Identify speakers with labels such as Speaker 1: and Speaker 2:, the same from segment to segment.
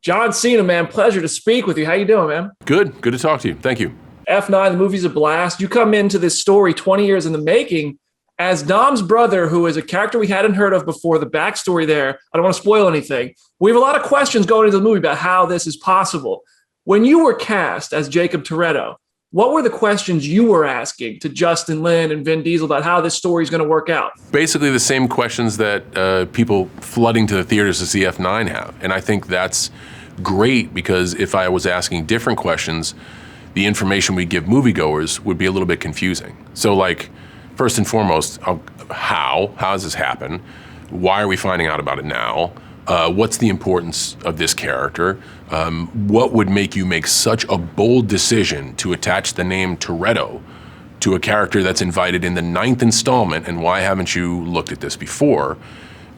Speaker 1: John Cena, man, pleasure to speak with you. How you doing, man?
Speaker 2: Good to talk to you. Thank you.
Speaker 1: F9, the movie's a blast. You come into this story 20 years in the making as Dom's brother, who is a character we hadn't heard of before, the backstory there. I don't want to spoil anything. We have a lot of questions going into the movie about how this is possible. When you were cast as Jakob Toretto, what were the questions you were asking to Justin Lin and Vin Diesel about how this story is going to work out?
Speaker 2: Basically the same questions that people flooding to the theaters to see F9 have. And I think that's great because if I was asking different questions, the information we give moviegoers would be a little bit confusing. So like, first and foremost, how does this happen? Why are we finding out about it now? What's the importance of this character? What would make you make such a bold decision to attach the name Toretto to a character that's invited in the 9th installment, and why haven't you looked at this before?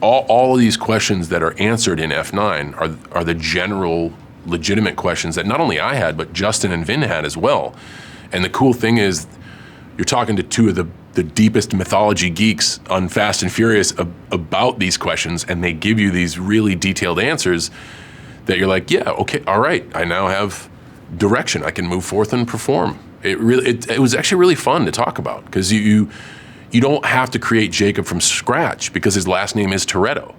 Speaker 2: All of these questions that are answered in F9 are the general legitimate questions that not only I had, but Justin and Vin had as well. And the cool thing is you're talking to two of the deepest mythology geeks on Fast and Furious about these questions, and they give you these really detailed answers that you're like, yeah, okay, all right, I now have direction. I can move forth and perform. It was actually really fun to talk about because you don't have to create Jakob from scratch because his last name is Toretto,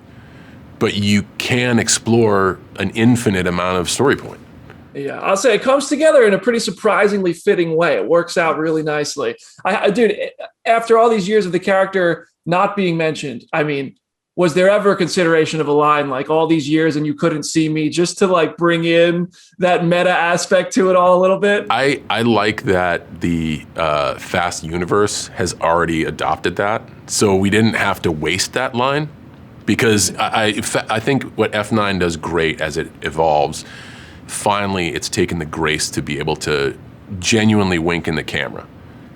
Speaker 2: but you can explore an infinite amount of story point.
Speaker 1: Yeah, I'll say it comes together in a pretty surprisingly fitting way. It works out really nicely. Dude, after all these years of the character not being mentioned, I mean, was there ever a consideration of a line like all these years and you couldn't see me, just to like bring in that meta aspect to it all a little bit?
Speaker 2: I like that the Fast universe has already adopted that, so we didn't have to waste that line, because I think what F9 does great as it evolves, finally it's taken the grace to be able to genuinely wink in the camera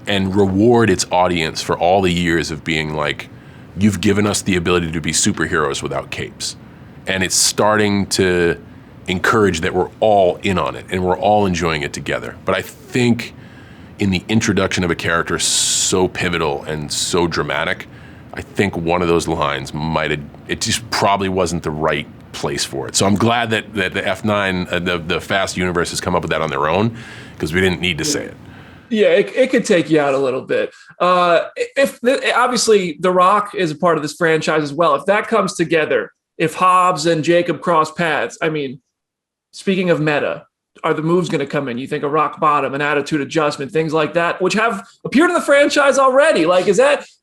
Speaker 2: and reward its audience for all the years of being like, you've given us the ability to be superheroes without capes. And it's starting to encourage that we're all in on it and we're all enjoying it together. But I think in the introduction of a character so pivotal and so dramatic, I think one of those lines it just probably wasn't the right place for it. So I'm glad that the F9, the Fast universe has come up with that on their own, because we didn't need to say it.
Speaker 1: Yeah, it could take you out a little bit. Obviously, The Rock is a part of this franchise as well. If that comes together, if Hobbs and Jakob cross paths, I mean, speaking of meta, are the moves going to come in? You think a rock bottom, an attitude adjustment, things like that, which have appeared in the franchise already? Like,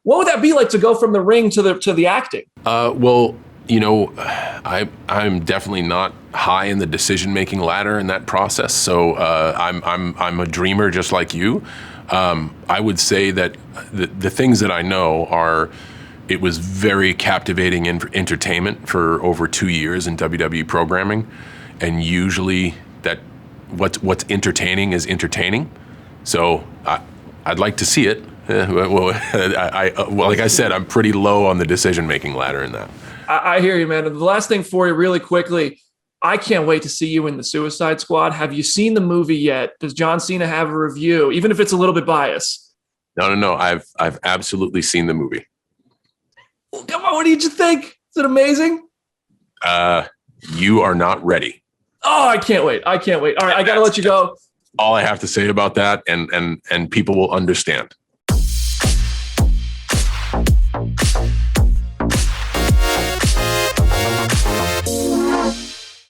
Speaker 1: what would that be like to go from the ring to the acting?
Speaker 2: Well, you know, I'm definitely not high in the decision-making ladder in that process. So I'm a dreamer just like you. I would say that the things that I know are, it was very captivating entertainment for over 2 years in WWE programming, and usually that what's entertaining is entertaining. So I'd like to see it. Well, like I said, I'm pretty low on the decision-making ladder in that.
Speaker 1: I hear you, man. And the last thing for you really quickly, I can't wait to see you in the Suicide Squad. Have you seen the movie yet? Does John Cena have a review, even if it's a little bit biased?
Speaker 2: No. I've absolutely seen the movie.
Speaker 1: Well, come on, what did you think? Is it amazing?
Speaker 2: You are not ready.
Speaker 1: Oh, I can't wait. All right, I got to let you go.
Speaker 2: All I have to say about that, and people will understand.